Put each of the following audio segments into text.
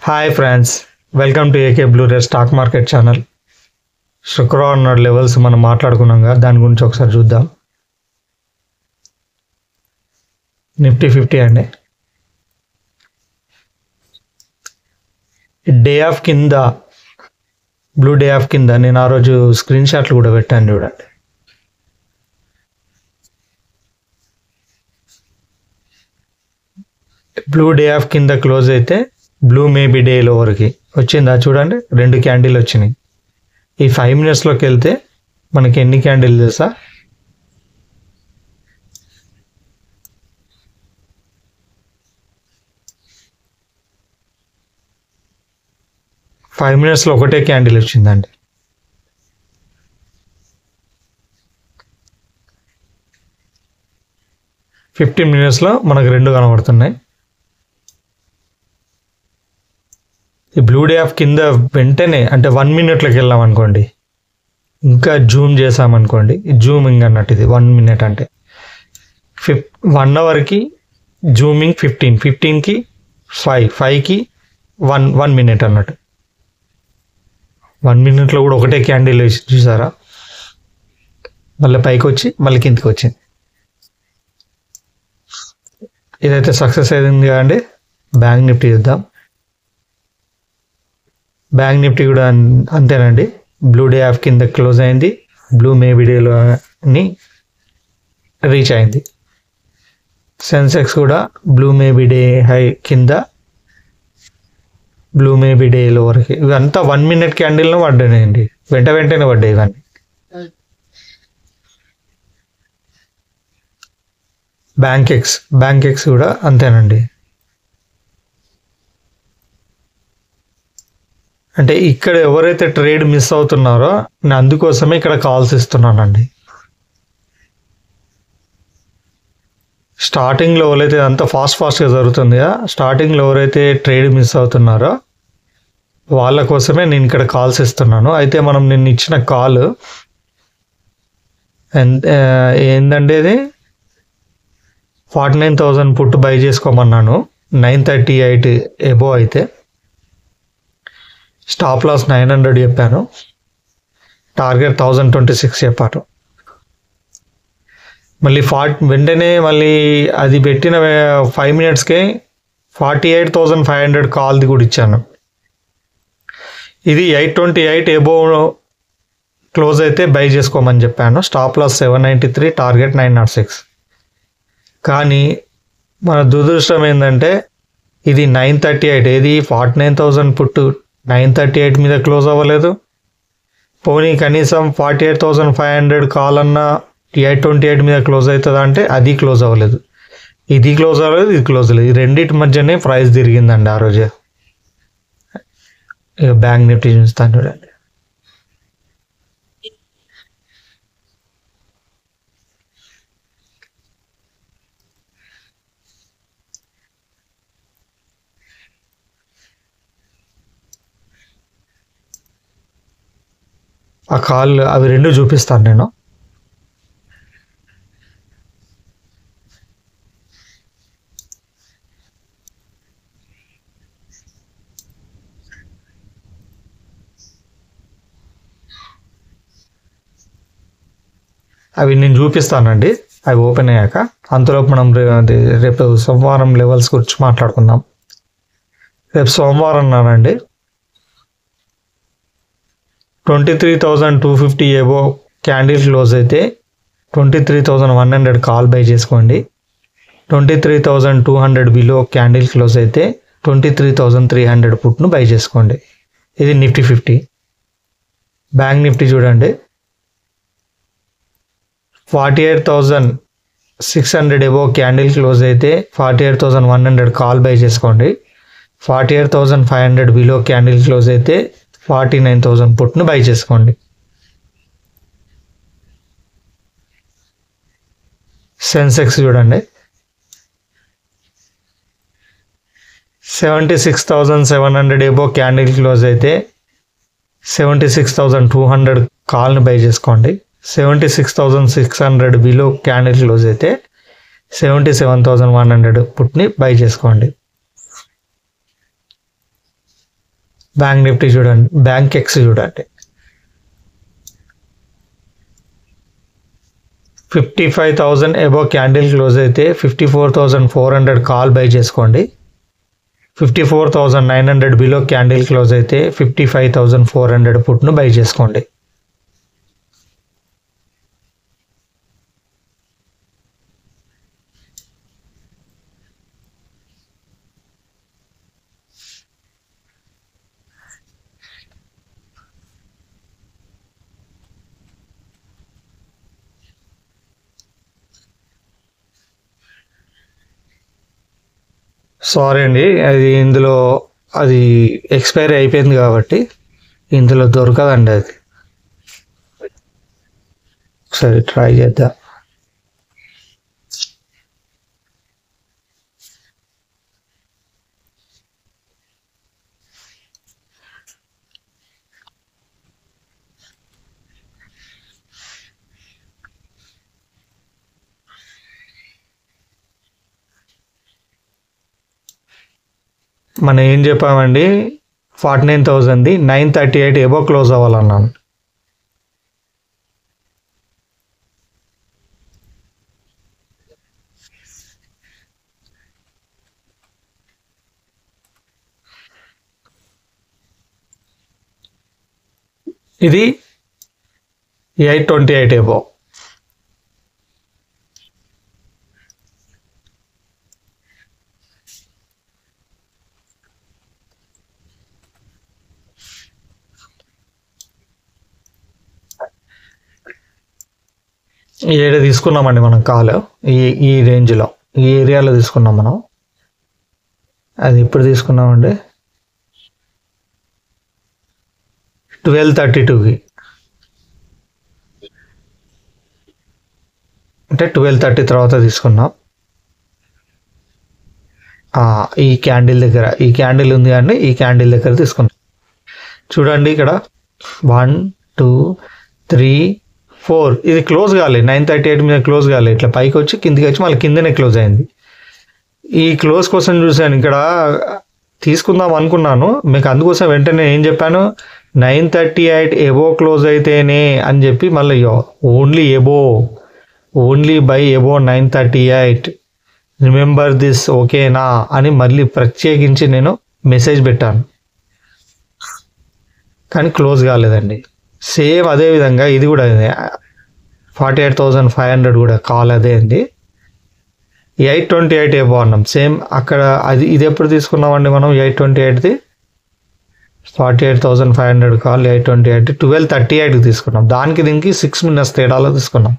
Hi friends, welcome to AK blue rare stock market channel. శుక్రవారం నాడు levels మనం మాట్లాడుకున్నాం కదా, దాని గురించి ఒకసారి చూద్దాం. నిఫ్టీ 50 అండి, డే ఆఫ్ కింద, బ్లూ డే ఆఫ్ కింద నేను ఆ రోజు స్క్రీన్ షాట్లు కూడా పెట్టాను చూడండి. బ్లూ డే ఆఫ్ కింద క్లోజ్ అయితే బ్లూ మేబీ డే లోవరికి వచ్చిందా చూడండి, 2 క్యాండిల్ వచ్చినాయి. ఈ 5 మినిట్స్లోకి వెళ్తే మనకి ఎన్ని క్యాండిల్ తెలుసా? 5 మినిట్స్లో ఒకటే క్యాండిల్ వచ్చిందండి. ఫిఫ్టీన్ మినిట్స్లో మనకు 2 కనబడుతున్నాయి. ఈ బ్లూ డే ఆఫ్ కింద వెంటనే అంటే 1 మినిట్లోకి వెళ్ళాం అనుకోండి, ఇంకా జూమ్ చేసామనుకోండి, జూమింగ్ అన్నట్టు ఇది 1 మినిట్ అంటే 1 అవర్కి జూమింగ్ 15, 15కి 5, 5కి 1 మినిట్ అన్నట్టు. 1 మినిట్లో కూడా ఒకటే క్యాండిల్ చూసారా? మళ్ళీ పైకి వచ్చి మళ్ళీ కిందికి వచ్చింది. ఇదైతే సక్సెస్ అయింది కదండి. బ్యాంక్ నిఫ్టీ చూద్దాం. బ్యాంక్ నిఫ్టీ కూడా అంతేనండి, బ్లూ డే ఆఫ్ కింద క్లోజ్ అయింది, బ్లూ మేబీ డేలోని రీచ్ అయింది. సెన్సెక్స్ కూడా బ్లూ మేబీ డే హై కింద, బ్లూ మేబీ డే లోవరికి. ఇవంతా 1 మినిట్ క్యాండిల్ను పడ్డాయండి, వెంటనే పడ్డాయి ఇవన్నీ. బ్యాంక్ ఎక్స్ కూడా అంతేనండి. అంటే ఇక్కడ ఎవరైతే ట్రేడ్ మిస్ అవుతున్నారో నేను అందుకోసమే ఇక్కడ కాల్స్ ఇస్తున్నానండి. స్టార్టింగ్లో ఎవరైతే అంతా ఫాస్ట్గా జరుగుతుంది కదా, స్టార్టింగ్లో ఎవరైతే ట్రేడ్ మిస్ అవుతున్నారో వాళ్ళ కోసమే నేను ఇక్కడ కాల్స్ ఇస్తున్నాను. అయితే మనం నిన్న ఇచ్చిన కాల్ ఏంటంటే ఇది 49,000 పుట్ బై చేసుకోమన్నాను. 938 ఎబో అయితే స్టాప్ లాస్ 900 చెప్పాను, టార్గెట్ 1026 చెప్పాను. మళ్ళీ వెంటనే మళ్ళీ అది పెట్టిన 5 మినిట్స్కే 48,500 కాల్ది కూడా ఇచ్చాను. ఇది 828 ఎబో క్లోజ్ అయితే బై చేసుకోమని చెప్పాను. Stop loss 793, target 906. కానీ మన దురదృష్టం ఏంటంటే ఇది 938, ఏది 49,000 పుట్టు 938 మీద క్లోజ్ అవ్వలేదు. పోనీ కనీసం 48,500 కాల్ అన్న 828 మీద క్లోజ్ అవుతుందా అంటే అది క్లోజ్ అవ్వలేదు. ఇది క్లోజ్ అవ్వలేదు, ఇది క్లోజ్ అవ్వలేదు. ఈ రెండింటి మధ్యనే ప్రైస్ తిరిగిందండి ఆ రోజే. ఇక బ్యాంక్ నిఫ్టీ చూస్తాను చూడండి. ఆ కాల్ అవి 2 చూపిస్తాను నేను. అవి నేను చూపిస్తానండి, అవి ఓపెన్ అయ్యాక. అంతలోపు మనం రేపు సోమవారం లెవెల్స్ గురించి మాట్లాడుకుందాం. రేపు సోమవారం అన్నానండి, 23,250 ఏవో క్యాండిల్ క్లోజ్ అయితే 23,100 కాల్ బై చేసుకోండి. 23,200 బిలో క్యాండిల్ క్లోజ్ అయితే 23,300 పుట్ను బై చేసుకోండి. ఇది నిఫ్టీ 50. బ్యాంక్ నిఫ్టీ చూడండి, 48,600 ఎబో క్యాండిల్ క్లోజ్ అయితే 48,100 కాల్ బై చేసుకోండి. 48,500 బిలో క్యాండిల్ క్లోజ్ అయితే 49,000 పుట్ను బై చేసుకోండి. సెన్సెక్స్ చూడండి, 76,700 ఎబో క్యాండిల్ క్లోజ్ అయితే 76,200 కాల్ని బై చేసుకోండి. 76,600 బిలో క్యాండిల్ క్లోజ్ అయితే 77,100 పుట్ని బై చేసుకోండి. బ్యాంక్ నిఫ్టీ చూడండి, బ్యాంక్ ఎక్స్ చూడండి, 55,000 అబోవ్ క్యాండిల్ క్లోజ్ అయితే 54,400 కాల్ బై చేసుకోండి. 54,900 బిలో క్యాండిల్ క్లోజ్ అయితే 55,400 పుట్ను బై చేసుకోండి. సారీ అండి, ఇందులో అది ఎక్స్పైరీ అయిపోయింది కాబట్టి ఇందులో దొరకదండి. అది ఒకసారి ట్రై చేద్దాం. మనం ఏం చెప్పామండి, 49,000ది 938 ఎబో క్లోజ్ అవ్వాలన్నాను. ఇది 828 ఎబో. ఏడు తీసుకున్నామండి మనం కాల్, ఈ రేంజ్లో ఈ ఏరియాలో తీసుకున్నాం మనం. అది ఇప్పుడు తీసుకున్నామండి 12:32కి, అంటే 12:30 తర్వాత తీసుకున్నాం. ఈ క్యాండిల్ దగ్గర, ఈ క్యాండిల్ ఉంది కానీ ఈ క్యాండిల్ దగ్గర తీసుకున్నాం. చూడండి ఇక్కడ 1 2 3 4 ఇది క్లోజ్ కాలేదు, 938 మీద క్లోజ్ కాలేదు. ఇట్లా పైకి వచ్చి కిందికి వచ్చి మళ్ళీ కిందనే క్లోజ్ అయింది. ఈ క్లోజ్ కోసం చూశాను, ఇక్కడ తీసుకుందాం అనుకున్నాను మీకు, అందుకోసం వెంటనే ఏం చెప్పాను, 938 ఎబో క్లోజ్ అయితేనే అని చెప్పి మళ్ళీ only by above 938 remember this ఓకేనా అని మళ్ళీ ప్రత్యేకించి నేను మెసేజ్ పెట్టాను. కానీ క్లోజ్ కాలేదండి. సేమ్ అదే విధంగా ఇది కూడా 48,500 కూడా కాల్ అదే అండి. 828 ఎబో అన్నాం సేమ్ అక్కడ. ఇది ఎప్పుడు తీసుకున్నామండి మనం 828ది, 48,500 కాల్ 828 12:38కి తీసుకున్నాం. దానికి దీనికి 6 minutes తేడాలో తీసుకున్నాం.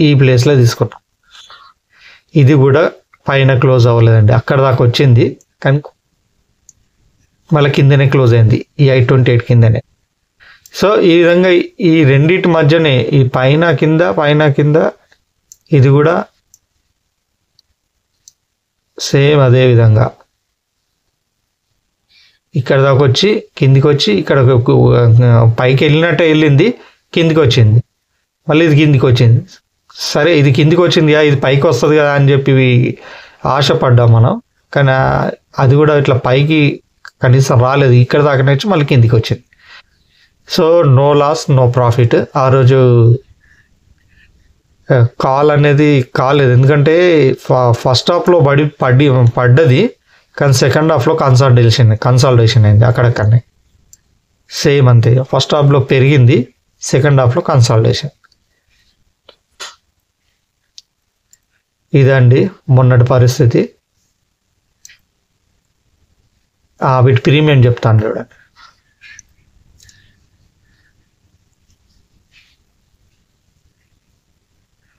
ఈ ప్లేస్లో తీసుకున్నాం. ఇది కూడా పైన క్లోజ్ అవ్వలేదండి, అక్కడ దాకా వచ్చింది కానీ మళ్ళీ కిందనే క్లోజ్ అయింది, ఈ 828 కిందనే. సో ఈ విధంగా ఈ రెండింటి మధ్యనే ఈ పైన కింద ఇది కూడా సేమ్ అదే విధంగా ఇక్కడ దాకా వచ్చి కిందికి వచ్చి ఇక్కడ పైకి వెళ్ళినట్టే వెళ్ళింది, కిందికి వచ్చింది, మళ్ళీ ఇది కిందికి వచ్చింది. సరే ఇది కిందికి వచ్చింది ఇది పైకి వస్తుంది కదా అని చెప్పి ఆశపడ్డాం మనం, కానీ అది కూడా ఇట్లా పైకి కనీసం రాలేదు, ఇక్కడ దాకానే వచ్చి మళ్ళీ కిందికి వచ్చింది. So no loss no profit. ఆ రోజు కాల్ అనేది కాలేదు, ఎందుకంటే ఫస్ట్ హాఫ్లో పడ్డది కానీ సెకండ్ హాఫ్లో కన్సాలిడేషన్ అయింది అక్కడక్కడనే. సేమ్ అంతే, ఫస్ట్ హాఫ్లో పెరిగింది, సెకండ్ హాఫ్లో కన్సాలిడేషన్. ఇదండి మొన్నటి పరిస్థితి. వీటి ప్రీమియం చెప్తాను చూడండి.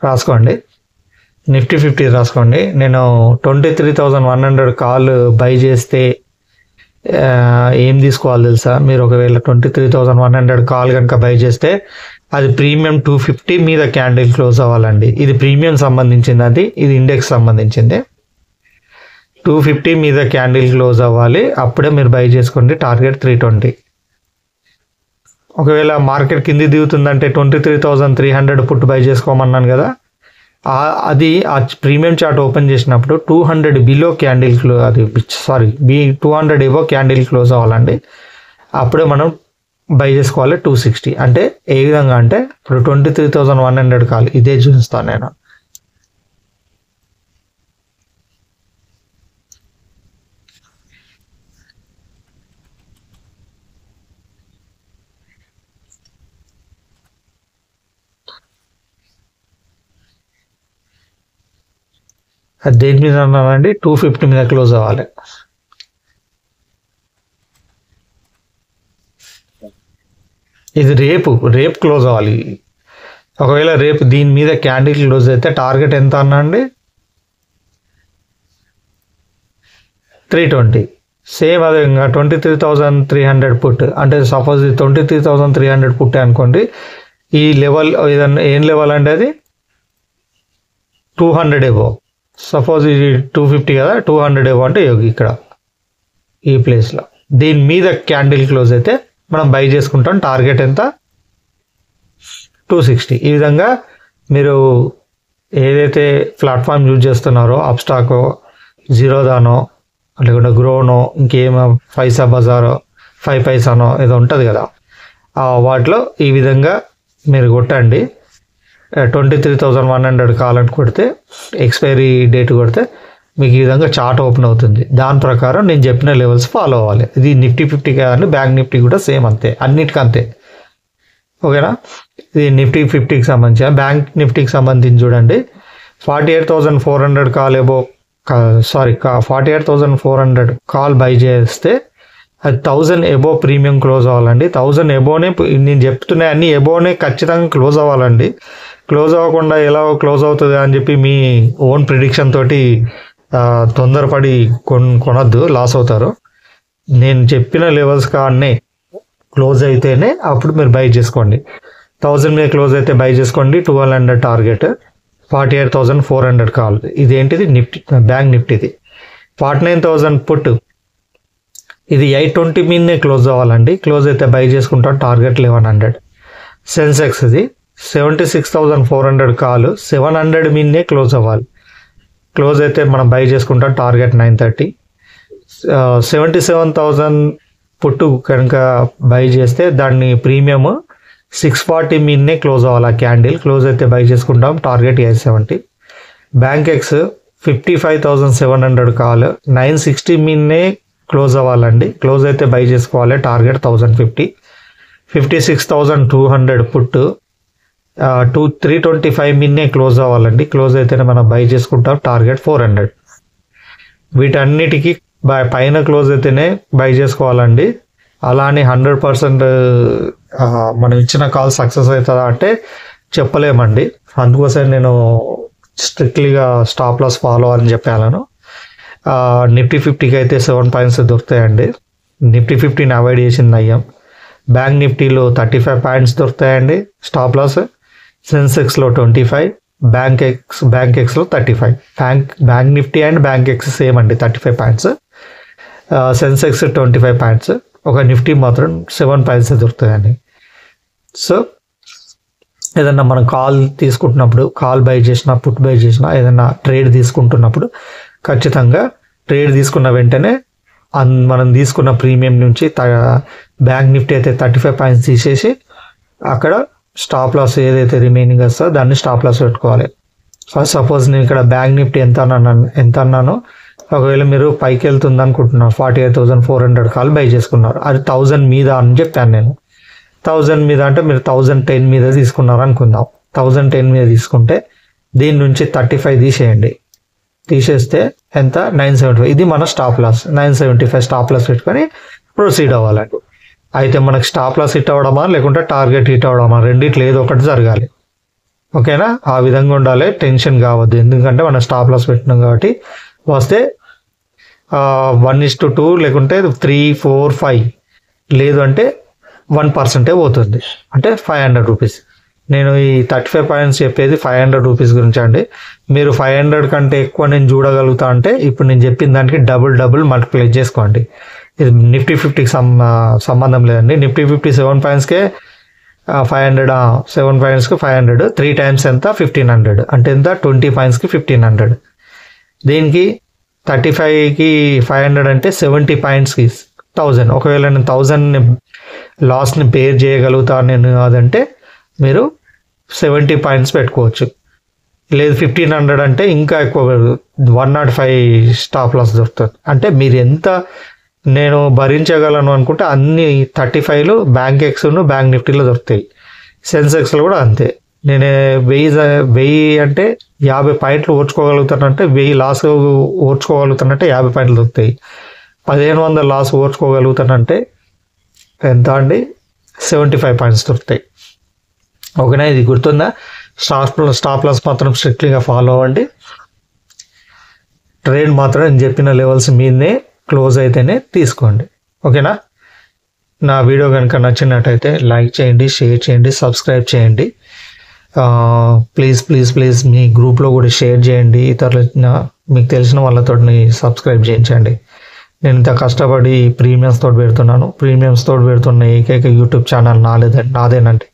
రాసుకోండి, నిఫ్టీ 50 రాసుకోండి. నేను 23,100 కాల్ బై చేస్తే ఏం తీసుకోవాలి తెలుసా? మీరు ఒకవేళ 23,100 కాల్ కనుక బై చేస్తే అది ప్రీమియం 250 మీద క్యాండిల్ క్లోజ్ అవ్వాలండి. ఇది ప్రీమియం సంబంధించింది, ఇది ఇండెక్స్ సంబంధించింది. 250 మీద క్యాండిల్ క్లోజ్ అవ్వాలి, అప్పుడే మీరు బై చేసుకోండి. టార్గెట్ 320. ఒకవేళ మార్కెట్ కింది దిగుతుందంటే 23,300 పుట్టు బై చేసుకోమన్నాను కదా, అది ఆ ప్రీమియం చార్ట్ ఓపెన్ చేసినప్పుడు 200 బిలో క్యాండిల్ అది 200 ఏవో క్యాండిల్ క్లోజ్ అవ్వాలండి. అప్పుడే మనం బై చేసుకోవాలి 260. అంటే ఏ విధంగా అంటే ఇప్పుడు 23,100 కాల్ ఇదే చూపిస్తాను నేను. అది దేని మీద అన్నానండి, 250 మీద క్లోజ్ అవ్వాలి. ఇది రేపు క్లోజ్ అవ్వాలి. ఒకవేళ రేపు దీని మీద క్యాండిల్ క్లోజ్ అయితే టార్గెట్ ఎంత అన్నా అండి, 320. సేమ్ అదే విధంగా 23,300 పుట్. అంటే సపోజ్ 23,300 పుట్టే అనుకోండి, ఈ లెవెల్ ఏదన్నా ఏం లెవెల్ అంటే అది 200 ఎబో. సపోజ్ ఇది 250 కదా, 200 ఎబో అంటే ఇక్కడ ఈ ప్లేస్లో దీని మీద క్యాండిల్ క్లోజ్ అయితే మనం బై చేసుకుంటాం. టార్గెట్ ఎంత, 260. ఈ విధంగా మీరు ఏదైతే ప్లాట్ఫామ్ యూజ్ చేస్తున్నారో, అప్స్టాకో, జీరోదానో, లేకుంటే గ్రోనో, ఇంకేమో పైసా బజారో, 5 పైసానో ఏదో ఉంటుంది కదా, వాటిలో ఈ విధంగా మీరు కొట్టండి. 23,100 కావాలని కొడితే, ఎక్స్పైరీ డేట్ కొడితే మీకు ఈ విధంగా చార్ట్ ఓపెన్ అవుతుంది. దాని ప్రకారం నేను చెప్పిన లెవెల్స్ ఫాలో అవ్వాలి. ఇది నిఫ్టీ 50 కాదండి, బ్యాంక్ నిఫ్టీ కూడా సేమ్ అంతే, అన్నిటికీ అంతే. ఓకేనా? ఇది నిఫ్టీ 50కి సంబంధించి. బ్యాంక్ నిఫ్టీకి సంబంధించి చూడండి, 48,400 కాల్ ఎబో 48,400 కాల్ బై చేస్తే అది 1000 ఎబో ప్రీమియం క్లోజ్ అవ్వాలండి. 1000 ఎబోనే నేను చెప్తున్నా, అన్ని ఎబోనే ఖచ్చితంగా క్లోజ్ అవ్వాలండి. క్లోజ్ అవ్వకుండా ఎలా క్లోజ్ అవుతుంది అని చెప్పి మీ ఓన్ ప్రిడిక్షన్ తోటి తొందరపడి కొనొద్దు, లాస్ అవుతారు. నేను చెప్పిన లెవెల్స్ కాడనే క్లోజ్ అయితేనే అప్పుడు మీరు బై చేసుకోండి. 1000 మీద క్లోజ్ అయితే బై చేసుకోండి. 1200 టార్గెట్, 48,400 కాల్. ఇదేంటిది, నిఫ్టీ బ్యాంక్ నిఫ్టీది. 49,000 పుట్, ఇది 820 మీదనే క్లోజ్ అవ్వాలండి. క్లోజ్ అయితే బై చేసుకుంటాం. టార్గెట్ 1100. సెన్సెక్స్ ఇది 76,400 కాల్, 700 మీదనే క్లోజ్ అవ్వాలి. క్లోజ్ అయితే మనం బై చేసుకుంటాం. టార్గెట్ 930. 77,000 పుట్టు కనుక బై చేస్తే దాన్ని ప్రీమియం 640 మీదనే క్లోజ్ అవ్వాలి. క్యాండిల్ క్లోజ్ అయితే బై చేసుకుంటాం. టార్గెట్ 870. బ్యాంక్ ఎక్స్ 55,700 కాల్, 960 మీదనే క్లోజ్ అవ్వాలండి. క్లోజ్ అయితే బై చేసుకోవాలి. టార్గెట్ 1050. 56,200 పుట్టు 325 మీదనే క్లోజ్ అవ్వాలండి. క్లోజ్ అయితేనే మనం బై చేసుకుంటాం. టార్గెట్ 400. వీటన్నిటికీ పైన క్లోజ్ అయితేనే బై చేసుకోవాలండి. అలానే 100% మనం ఇచ్చిన కాల్ సక్సెస్ అవుతుందా అంటే చెప్పలేమండి. అందుకోసం నేను స్ట్రిక్ట్లీగా స్టాప్ లాస్ ఫాలో అని చెప్పాను. నిఫ్టీ 50కి అయితే 7 పాయింట్స్ దొరుకుతాయండి. నిఫ్టీ 50ని అవాయిడ్ చేసింది అయ్యాం. బ్యాంక్ నిఫ్టీలో 35 పాయింట్స్ దొరుకుతాయండి స్టాప్ లాస్. సెన్సెక్స్లో 25, బ్యాంక్ ఎక్స్లో 35. Bank Nifty and Bankex same అండి, 35 పాయింట్స్. Sensex 25 points. ఒక నిఫ్టీ మాత్రం 7 పాయింట్స్ దొరుకుతాయండి. సో ఏదన్నా మనం కాల్ తీసుకుంటున్నప్పుడు, కాల్ బై చేసినా, పుట్ బై చేసినా, ఏదైనా ట్రేడ్ తీసుకుంటున్నప్పుడు ఖచ్చితంగా ట్రేడ్ తీసుకున్న వెంటనే మనం తీసుకున్న ప్రీమియం నుంచి బ్యాంక్ నిఫ్టీ అయితే 35 పాయింట్స్ తీసేసి అక్కడ స్టాప్ లాస్ ఏదైతే రిమైనింగ్ వస్తుందో దాన్ని స్టాప్ లాస్ పెట్టుకోవాలి. ఫస్ట్ సపోజ్ నేను ఇక్కడ బ్యాంక్ నిఫ్టీ ఎంత అన్నానో, ఒకవేళ మీరు పైకి వెళ్తుంది అనుకుంటున్నారు, 48,400 కాల్ బై చేసుకున్నారు, అది 1000 మీద అని చెప్పాను నేను. 1000 మీద అంటే మీరు 1010 మీద తీసుకున్నారు అనుకుందాం. 1010 మీద తీసుకుంటే దీని నుంచి 35 తీసేయండి. తీసేస్తే ఎంత, 975. ఇది మన స్టాప్ లాస్. 975 స్టాప్ లాస్ పెట్టుకొని ప్రొసీడ్ అవ్వాలండి. అయితే మనకు స్టాప్ లాస్ హిట్ అవ్వడమా లేకుంటే టార్గెట్ హిట్ అవ్వడమా, రెండిట్లో ఏదో ఒకటి జరగాలి. ఓకేనా? ఆ విధంగా ఉండాలి. టెన్షన్ కావద్దు, ఎందుకంటే మనం స్టాప్ లాస్ పెట్టినాం కాబట్టి. వస్తే 1:2 లేకుంటే 3, 4, 5, లేదు అంటే 1% పోతుంది, అంటే 500 రూపీస్. నేను ఈ 35 పాయింట్స్ చెప్పేది 500 రూపీస్ గురించి అండి. మీరు 500 కంటే ఎక్కువ నేను చూడగలుగుతా అంటే ఇప్పుడు నేను చెప్పిన దానికి డబుల్ మల్టిప్లై చేసుకోండి. ఇది నిఫ్టీ 50కి సంబంధం లేదండి. నిఫ్టీ 50 7 పాయింట్స్కే 500 7 పాయింట్స్కి 500, 3 టైమ్స్ ఎంత 1500, అంటే ఎంత 20 పాయింట్స్కి 1500. దీనికి 35కి 500 అంటే 70 పాయింట్స్కి 1000. ఒకవేళ నేను 1000 లాస్ని బేర్ చేయగలుగుతాను నేను అదంటే మీరు 70 పాయింట్స్ పెట్టుకోవచ్చు. లేదు 1500 అంటే ఇంకా ఎక్కువ 105 స్టాప్ లాస్ దొరుకుతుంది. అంటే మీరు ఎంత నేను భరించగలను అనుకుంటే అన్ని 35లు బ్యాంక్ ఎక్స్ను బ్యాంక్ నిఫ్టీలో దొరుకుతాయి. సెన్సెక్స్లో కూడా అంతే. నేను 1000 అంటే 50 పాయింట్లు ఓర్చుకోగలుగుతానంటే 1000 లాస్ ఓర్చుకోగలుగుతానంటే 50 పాయింట్లు దొరుకుతాయి. 1500 లాస్ ఓర్చుకోగలుగుతానంటే ఎంత అండి 75 పాయింట్స్ దొరుకుతాయి. ఓకేనా, ఇది గుర్తుందా? స్టాప్ లాస్ మాత్రం స్ట్రిక్ట్లీగా ఫాలో అవ్వండి. ట్రేడ్ మాత్రం నేను చెప్పిన లెవెల్స్ మీదనే క్లోజ్ అయితేనే తీసుకోండి. ఓకేనా, నా వీడియో కనుక నచ్చినట్టయితే లైక్ చేయండి, షేర్ చేయండి, సబ్స్క్రైబ్ చేయండి. ప్లీజ్ ప్లీజ్ ప్లీజ్ మీ గ్రూప్లో కూడా షేర్ చేయండి. ఇతరులు మీకు తెలిసిన వాళ్ళతో సబ్స్క్రైబ్ చేయించండి. నేను ఇంత కష్టపడి ప్రీమియమ్స్ తోటి పెడుతున్న ఏకైక యూట్యూబ్ ఛానల్ నాదేనండి.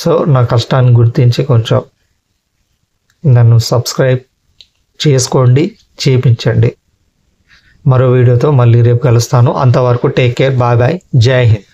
సో నా కష్టాన్ని గుర్తించి కొంచెం నన్ను సబ్స్క్రైబ్ చేసుకోండి, చేయించండి. మరో వీడియోతో మళ్ళీ రేపు కలుస్తాను. అంతవరకు టేక్ కేర్, బాయ్ బాయ్, జై హింద్.